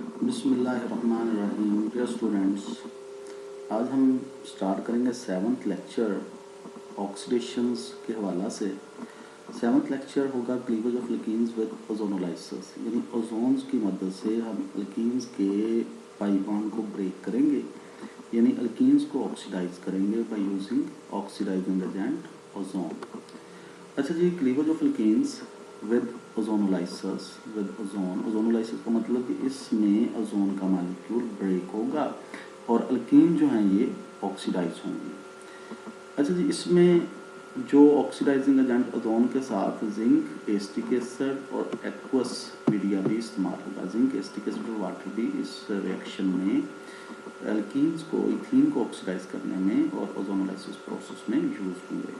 बिस्मिल्लाहिर्रहमानिर्रहीम। Dear students, आज हम स्टार्ट करेंगे 7th लेक्चर ऑक्सीडेशंस के हवाला से। 7th लेक्चर होगा cleavage of alkenes with ozonolysis, यानी ओजोन्स की मदद से हम एल्कीन्स के पाई बॉन्ड को ब्रेक करेंगे, यानी एल्कीन्स को ऑक्सीडाइज करेंगे by using oxidising agent ozone. अच्छा जी, cleavage of alkenes with ozonolysis. Ozonolysis का मतलब कि इसमें ओजोन का मॉलिक्यूल ब्रेक होगा और एल्कीन जो हैं ये ऑक्सीडाइज होंगी। अच्छा जी, इसमें जो ऑक्सीडाइजिंग एजेंट ओजोन के साथ जिंक, एसिटिक एसिड और एक्वस मीडिया भी इस्तेमाल होगा। जिंक, एसिटिक एसिड और वाटर भी इस रिएक्शन में एल्कीन्स को, इथीन को ऑक्सीडाइज करने में और ओजोनोलाइसिस प्रोसेस में यूज होंगे।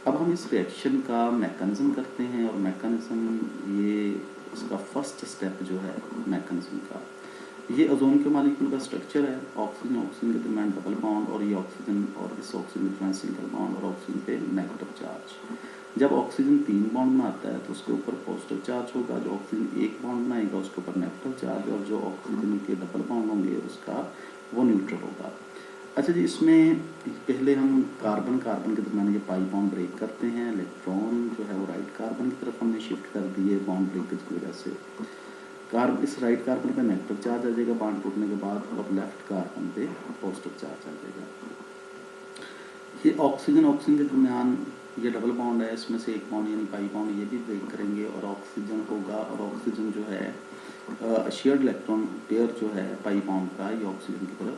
अब हम इस रिएक्शन का मैकेनिज्म करते हैं और मैकेनिज्म ये इसका फर्स्ट स्टेप जो है मैकेनिज्म का, ये ओजोन के मॉलिक्यूल का स्ट्रक्चर है। ऑक्सीजन के दरमियान डबल बॉन्ड और ये ऑक्सीजन और इस ऑक्सीजन के दरमियान सिंगल बॉन्ड और ऑक्सीजन पे नेगेटिव चार्ज। जब ऑक्सीजन 3 बॉन्ड बनाता है तो उसके ऊपर पॉजिटिव चार्ज होगा, जो ऑक्सीजन 1 बॉन्ड बनाएगा उसके ऊपर नेगेटिव चार्ज, और जो ऑक्सीजन के डबल बॉन्ड होंगे उसका वो न्यूट्रल होगा। अच्छा जी, इसमें पहले हम कार्बन के दरमियान ये पाई बॉन्ड ब्रेक करते हैं। इलेक्ट्रॉन जो है वो राइट कार्बन की तरफ हमने शिफ्ट कर दिए बॉन्ड ब्रेकेज की वजह से। इस राइट कार्बन पे नेगेटिव चार्ज आ जाएगा बॉन्ड टूटने के बाद, और लेफ्ट कार्बन पे पॉजिटिव चार्ज आ जाएगा। ये ऑक्सीजन के दरमियान ये डबल बॉन्ड है, इसमें से एक बॉन्ड यानी पाई बॉन्ड ये भी ब्रेक करेंगे और ऑक्सीजन होगा, और ऑक्सीजन जो है शेयर्ड इलेक्ट्रॉन पेयर जो है पाई बॉन्ड का, ये ऑक्सीजन की तरफ,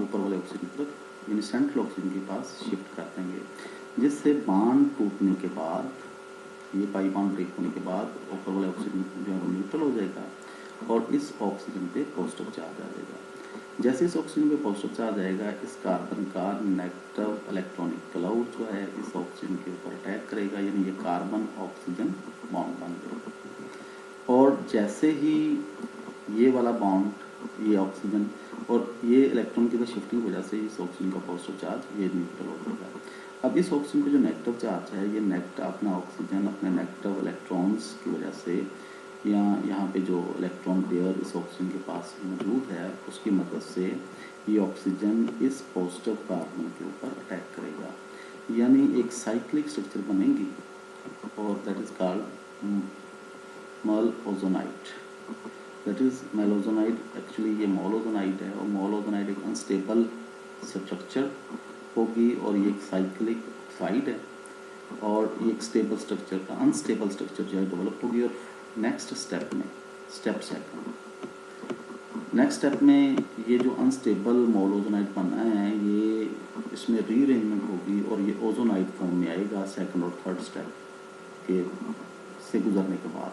ऊपर वाले ऑक्सीजन की तरफ यानी सेंट्रल ऑक्सीजन के पास शिफ्ट कर देंगे, जिससे बॉन्ड टूटने के बाद, ये पाई बॉन्ड ब्रेक होने के बाद ऊपर वाले ऑक्सीजन जो है वो न्यूट्रल हो जाएगा और इस ऑक्सीजन पे पॉजिटिव चार्ज आ जाएगा। जैसे इस ऑक्सीजन पे पॉजिटिव चार्ज आएगा, इस कार्बन का नेगेटिव इलेक्ट्रॉनिक क्लाउड जो है इस ऑक्सीजन के ऊपर अटैक करेगा, यानी ये कार्बन ऑक्सीजन बॉन्ड बन जाएगा। और जैसे ही ये वाला बॉन्ड, ये ऑक्सीजन और ये इलेक्ट्रॉन की शिफ्टिंग की वजह से इस ऑक्सीजन का पॉजिटिव चार्ज ये न्यूट्रल हो जाएगा। अब इस ऑक्सीजन का जो नेगेटिव चार्ज है, ये नेगेटिव अपना ऑक्सीजन अपने नेगेटिव इलेक्ट्रॉन्स की वजह से, या यहाँ पे जो इलेक्ट्रॉन पेयर इस ऑक्सीजन के पास मौजूद है उसकी मदद से ये ऑक्सीजन इस पॉजिटिव कार्बन के ऊपर अटैक करेगा, यानी एक साइक्लिक स्ट्रक्चर बनेगी, और that is called molozonide. That is molozonide, actually ये मोलओजोनाइड है, और मोलओजोनाइड एक अनस्टेबल स्ट्रक्चर होगी और ये एक साइक्लिक ऑक्साइड है, और ये एक स्टेबल स्ट्रक्चर का अनस्टेबल स्ट्रक्चर जो है डेवलप होगी। और नेक्स्ट स्टेप में, स्टेप में ये जो अनस्टेबल मोलओजोनाइड बना है, ये इसमें रीअरेंजमेंट होगी और ये ओजोनाइड फॉर्म में आएगा सेकंड और थर्ड स्टेप के से गुजरने के बाद।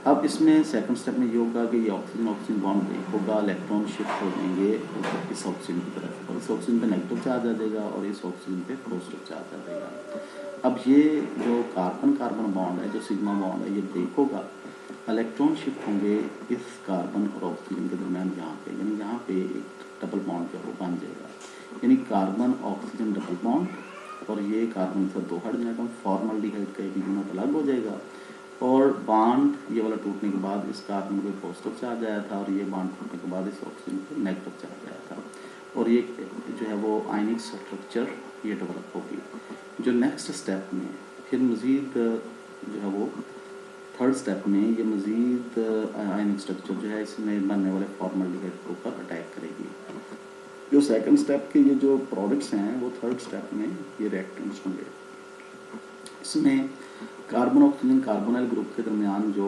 अब इसमें सेकंड स्टेप में ये होगा कि ये ऑक्सीजन बॉन्ड ब्रेक होगा, इलेक्ट्रॉन शिफ्ट हो जाएंगे इस ऑक्सीजन की तरफ, और इस ऑक्सीजन पे नेगेटिव चार्ज आ जाएगा और इस ऑक्सीजन पे पॉजिटिव चार्ज आ जाएगा। अब ये जो कार्बन बॉन्ड है, जो सिग्मा बॉन्ड है, ये ब्रेक होगा, इलेक्ट्रॉन शिफ्ट होंगे इस कार्बन और ऑक्सीजन के दरमियान यहाँ पे, यानी यहाँ पे एक डबल बॉन्ड जो है वो बन जाएगा, यानी कार्बन ऑक्सीजन डबल बॉन्ड, और ये कार्बन से 2 हाइड्रोजन एटम, फॉर्मल्डिहाइड का एक यूनिट अलग हो जाएगा, और बॉन्ड ये वाला टूटने के बाद इस कार्बन पे पॉजिटिव चार्ज आया था और ये बॉन्ड टूटने के बाद इस ऑक्सीजन पे नेगेटिव चार्ज आया था, और ये जो है वो आयनिक स्ट्रक्चर ये डेवलप होगी। जो नेक्स्ट स्टेप में फिर मज़ीद जो है वो थर्ड स्टेप में ये मज़ीद आयनिक स्ट्रक्चर जो है इसमें बनने वाले फॉर्मल्डिहाइड के ऊपर अटैक करेगी। जो सेकंड स्टेप के ये जो प्रोडक्ट्स हैं वो थर्ड स्टेप में ये रिएक्टेंट्स होंगे। इसमें कार्बन ऑक्सीजन कार्बोनाइल ग्रुप के दरमियान जो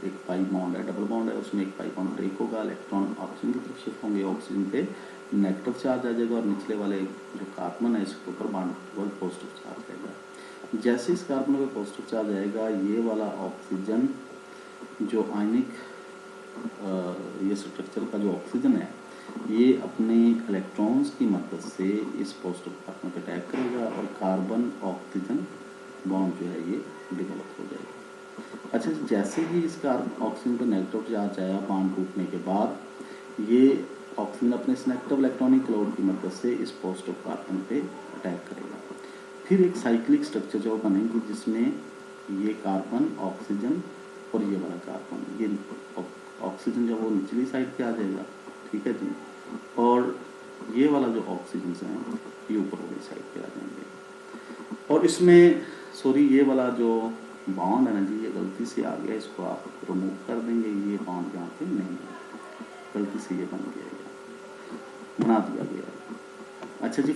एक पाई बॉन्ड है, डबल बॉन्ड है, उसमें एक पाई बॉन्ड ब्रेक होगा, इलेक्ट्रॉन ऑक्सीजन की तरफ शिफ्ट होंगे, ऑक्सीजन पे नेगेटिव चार्ज आ जाएगा और निचले वाले जो कार्बन है इसके ऊपर बॉन्ड पर पॉजिटिव चार्ज आएगा। जैसे इस कार्बन पे पॉजिटिव चार्ज आएगा, ये वाला ऑक्सीजन जो आयनिक ये स्ट्रक्चर का जो ऑक्सीजन है, ये अपने इलेक्ट्रॉन्स की मदद से इस पॉजिटिव कार्बन पर अटैक करेगा और कार्बन ऑक्सीजन बॉन्ड जो है ये डेवलप हो जाएगा। अच्छा, जैसे ही इसका ऑक्सीजन पर नेगेटिव चार्ज आया बॉन्ड टूटने के बाद, ये ऑक्सीजन अपने इस नेगेटिव इलेक्ट्रॉनिक क्लाउड की मदद से इस पॉजिटिव कार्बन पे अटैक करेगा। फिर एक साइक्लिक स्ट्रक्चर जो बनेगी जिसमें ये कार्बन ऑक्सीजन और ये वाला कार्बन, ये ऑक्सीजन जो वो निचली साइड पे आ जाएगा, ठीक है जी। और ये वाला जो ऑक्सीजन हैं ये ऊपर वाली साइड पे आ जाएंगे। और इसमें सॉरी ये वाला जो बॉन्ड है ना जी, ये गलती से आ गया, इसको आप रिमूव कर देंगे, ये बॉन्ड यहाँ पे नहीं है, गलती से ये बन गया, बना दिया गया है। अच्छा जी,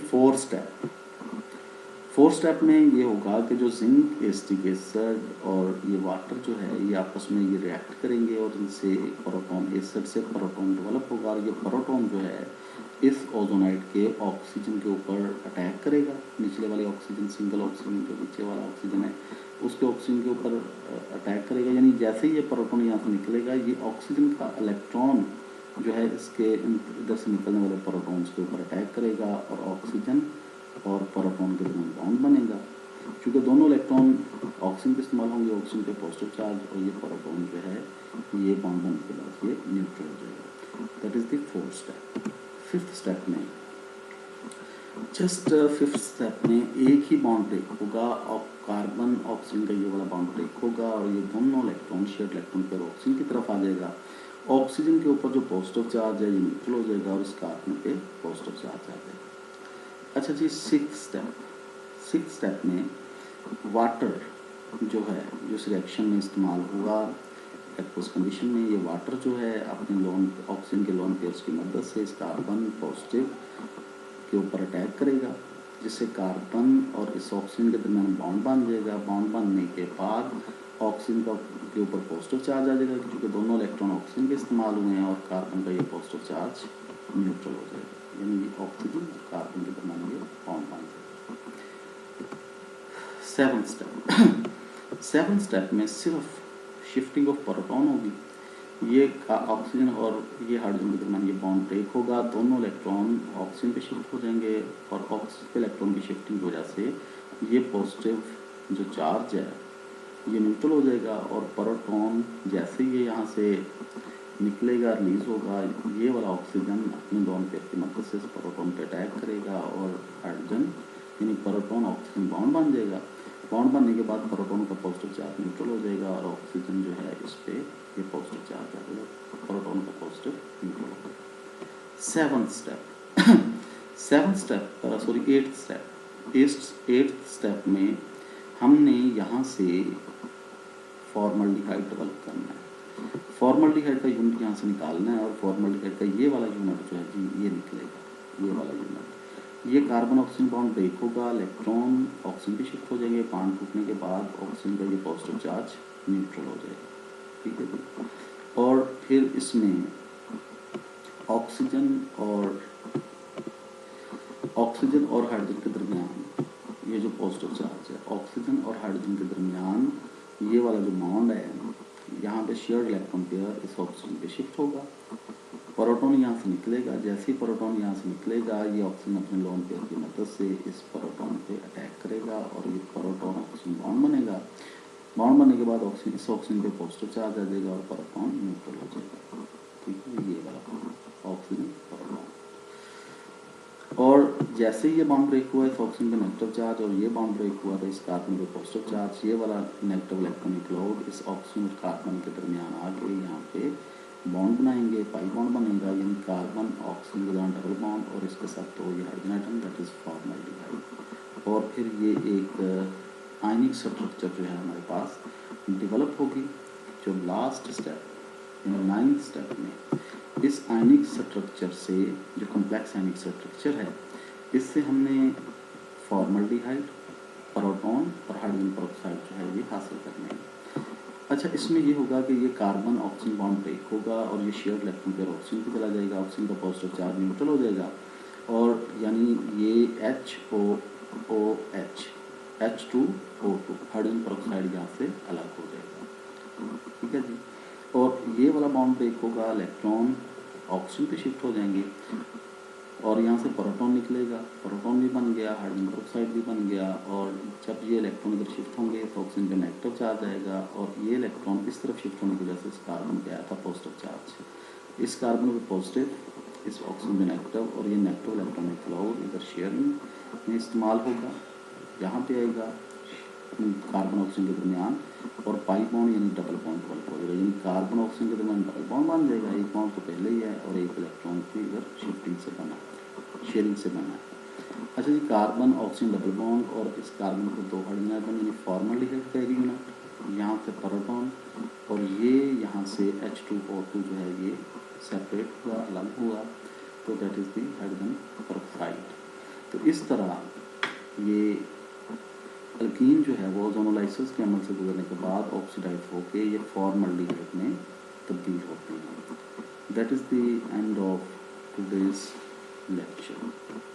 फोर्थ स्टेप में ये होगा कि जो जिंक, एसिटिक एसिड और ये वाटर जो है ये आपस में ये रिएक्ट करेंगे और इनसे प्रोटॉन, एसिड से प्रोटॉन डेवलप होगा और ये प्रोटॉन जो है इस ओजोनाइड के ऑक्सीजन के ऊपर अटैक करेगा। निचले वाले ऑक्सीजन, सिंगल ऑक्सीजन जो नीचे वाला ऑक्सीजन है उसके ऑक्सीजन के ऊपर अटैक करेगा। यानी जैसे ही ये प्रोटॉन यहाँ से निकलेगा, ये ऑक्सीजन का इलेक्ट्रॉन जो है इसके इधर से निकलने वाले प्रोटॉन्स के ऊपर अटैक करेगा और ऑक्सीजन और प्रोटॉन के दरमियान बॉन्ड बनेगा। क्योंकि दोनों इलेक्ट्रॉन ऑक्सीजन के इस्तेमाल होंगे, ऑक्सीजन पे पॉजिटिव चार्ज और ये प्रोटॉन जो है ये बॉन्ड बनने के बाद ये न्यूट्रल हो जाएगा। That is the fourth step. Fifth step में फिफ्थ स्टेप में एक ही बॉन्ड ब्रेक होगा और कार्बन ऑक्सीजन का ये वाला बॉन्ड ब्रेक होगा और ये दोनों इलेक्ट्रॉन शेयर्ड इलेक्ट्रॉन पर ऑक्सीजन की तरफ आ जाएगा। ऑक्सीजन के ऊपर जो पॉजिटिव चार्ज है ये न्यूट्रल हो जाएगा और इस कार्बन पे पॉजिटिव चार्ज आ जाएगा। अच्छा जी, सिक्स स्टेप में वाटर जो है जो इस रिएक्शन में इस्तेमाल हुआ एक्वस कंडीशन में, ये वाटर जो है अपने लोन ऑक्सीजन के लोन पेयर्स की मदद से इस कार्बन पॉजिटिव के ऊपर अटैक करेगा, जिससे कार्बन और इस ऑक्सीजन के दरमियान बॉन्ड बन जाएगा। बॉन्ड बनने के बाद ऑक्सीजन का के ऊपर पॉजिटिव चार्ज आ जाएगा क्योंकि दोनों इलेक्ट्रॉन ऑक्सीजन के इस्तेमाल हुए हैं और कार्बन का ये पॉजिटिव चार्ज न्यूट्रल हो जाएगा, यानी ऑक्सीजन और कार्बन के दरमियान ये बॉन्ड बन जाएगा। सेवन स्टेप में सिर्फ शिफ्टिंग ऑफ प्रोटॉन होगी। ये ऑक्सीजन और ये हाइड्रोजन के दरमियान ये बॉन्ड ब्रेक होगा, दोनों इलेक्ट्रॉन ऑक्सीजन पे शिफ्ट हो जाएंगे और ऑक्सीजन पे इलेक्ट्रॉन की शिफ्टिंग की वजह से ये पॉजिटिव जो चार्ज है ये न्यूट्रल हो जाएगा और प्रोटॉन जैसे ये यहाँ से निकलेगा, रिलीज होगा, ये वाला ऑक्सीजन अपने दोनों पेयर की मदद से इस प्रोटॉन पे अटैक करेगा और हाइड्रोजन यानी प्रोटॉन ऑक्सीजन बॉन्ड बन जाएगा। बॉन्ड बनने के बाद प्रोटॉन का पॉजिटिव चार्ज न्यूट्रल हो जाएगा और ऑक्सीजन जो है इस पर ये पॉजिटिव चार्ज आ जाएगा, प्रोटॉन का पॉजिटिव न्यूट्रल हो जाएगा। एट्थ स्टेप में हमने यहाँ से फॉर्मल्डिहाइड डेवलप करना है। फॉर्मल्डिहाइड का यूनिट यहाँ से निकालना है और फॉर्मल्डिहाइड का ये वाला यूनिट जो है जी ये निकलेगा, ये वाला यूनिट। ये कार्बन ऑक्सीजन बॉन्ड ब्रेक होगा, इलेक्ट्रॉन ऑक्सीजन पे शिफ्ट हो जाएंगे, बॉन्ड टूटने के बाद ऑक्सीजन का ये पॉजिटिव चार्ज न्यूट्रल हो जाएगा, ठीक है जी। और फिर इसमें ऑक्सीजन और हाइड्रोजन के दरमियान ये जो पॉजिटिव चार्ज है, ऑक्सीजन और हाइड्रोजन के दरमियान ये वाला जो बॉन्ड है यहाँ पे शेयर्ड इलेक्ट्रॉन पेयर इस ऑक्सीजन पे शिफ्ट होगा, प्रोटॉन यहाँ से निकलेगा। जैसे ही प्रोटॉन यहाँ से निकलेगा ये ऑक्सीजन अपने लोन पेयर की मदद से इस प्रोटॉन पे अटैक करेगा और ये प्रोटॉन ऑक्सीजन बॉन्ड बनेगा। बॉन्ड बनने के बाद ऑक्सीजन इस ऑक्सीजन पे पॉजिटिव चार्ज आ जाएगा और प्रोटॉन न्यूट्रल हो जाएगा, ठीक है। ये वाला ऑक्सीजन प्रोटॉन, और जैसे ही ये बॉन्ड ब्रेक हुआ इस ऑक्सीजन पे नेगेटिव चार्ज और ये बॉन्ड ब्रेक हुआ तो इस कार्बन पे पॉजिटिव चार्ज, ये वाला नेगेटिव इलेक्ट्रॉनिक लोड इस ऑक्सीजन और कार्बन के दरमियान आके यहाँ पे बॉन्ड बनाएंगे, पाई बॉन्ड बनेगा, यानी कार्बन ऑक्सीजन के दौरान डबल बॉन्ड और इसके साथ तो ये hydrogen atom that is formaldehyde. और फिर ये एक आयनिक स्ट्रक्चर जो है हमारे पास डेवलप होगी। जो लास्ट स्टेप यानी 9th स्टेप में इस आयनिक स्ट्रक्चर से जो कॉम्प्लेक्स आयनिक स्ट्रक्चर है इससे हमने फॉर्मल्डिहाइड, प्रोटॉन और हाइड्रोजन पेरोक्साइड जो है ये हासिल करने हैं। अच्छा, इसमें ये होगा कि ये कार्बन ऑक्सीजन बॉन्ड ब्रेक होगा और ये शेयर्ड इलेक्ट्रॉन पेयर ऑक्सीजन पे चला जाएगा, ऑक्सीजन का पॉजिटिव चार्ज न्यूट्रल हो जाएगा और यानी ये HOOH H2O2 हाइड्रोजन पेरोक्साइड यहाँ से अलग हो जाएगा, ठीक है जी। और ये वाला बॉन्ड ब्रेक होगा, इलेक्ट्रॉन ऑक्सीजन पे शिफ्ट हो जाएंगे और यहाँ से प्रोटॉन निकलेगा, प्रोटॉन भी बन गया, हाइड्रोजन पेरोक्साइड भी बन गया और जब ये इलेक्ट्रॉन इधर शिफ्ट होंगे तो ऑक्सीजन पे नेगेटिव चार्ज आएगा और ये इलेक्ट्रॉन इस तरफ शिफ्ट होने की वजह से इस कार्बन पे आया था पॉजिटिव चार्ज, इस कार्बन पे पॉजिटिव, इस ऑक्सीजन पे नेगेटिव और ये नेगेटिव इलेक्ट्रॉनिक क्लाउड इधर शेयरिंग में इस्तेमाल होगा, यहाँ पे आएगा कार्बन ऑक्सीजन के दरमियान और पाई बॉन्ड यानी डबल बॉन्ड डेवलप हो जाएगा, यानी कार्बन ऑक्सीजन के दरमियान डबल बॉन्ड बन जाएगा, एक बॉन्ड तो पहले ही है और एक इलेक्ट्रॉन की इधर शिफ्टिंग से बना है, शेयरिंग से बना है। अच्छा जी, कार्बन ऑक्सीजन डबल बॉन्ड और इस कार्बन को दो हाइड्रोजन बने, यानी फॉर्मल्डिहाइड का एक यूनिट, यहाँ पे प्रोटॉन, और ये यहाँ से H2O2 जो है ये सेपरेट हुआ, अलग हुआ, तो that is the hydrogen peroxide. तो इस तरह ये अल्कीन जो है वो ओजोनोलाइसिस के अमल से गुजरने के बाद ऑक्सीडाइज होके ये फॉर्मल्डिहाइड में तब्दील होते हैं। That is the end of today's lecture.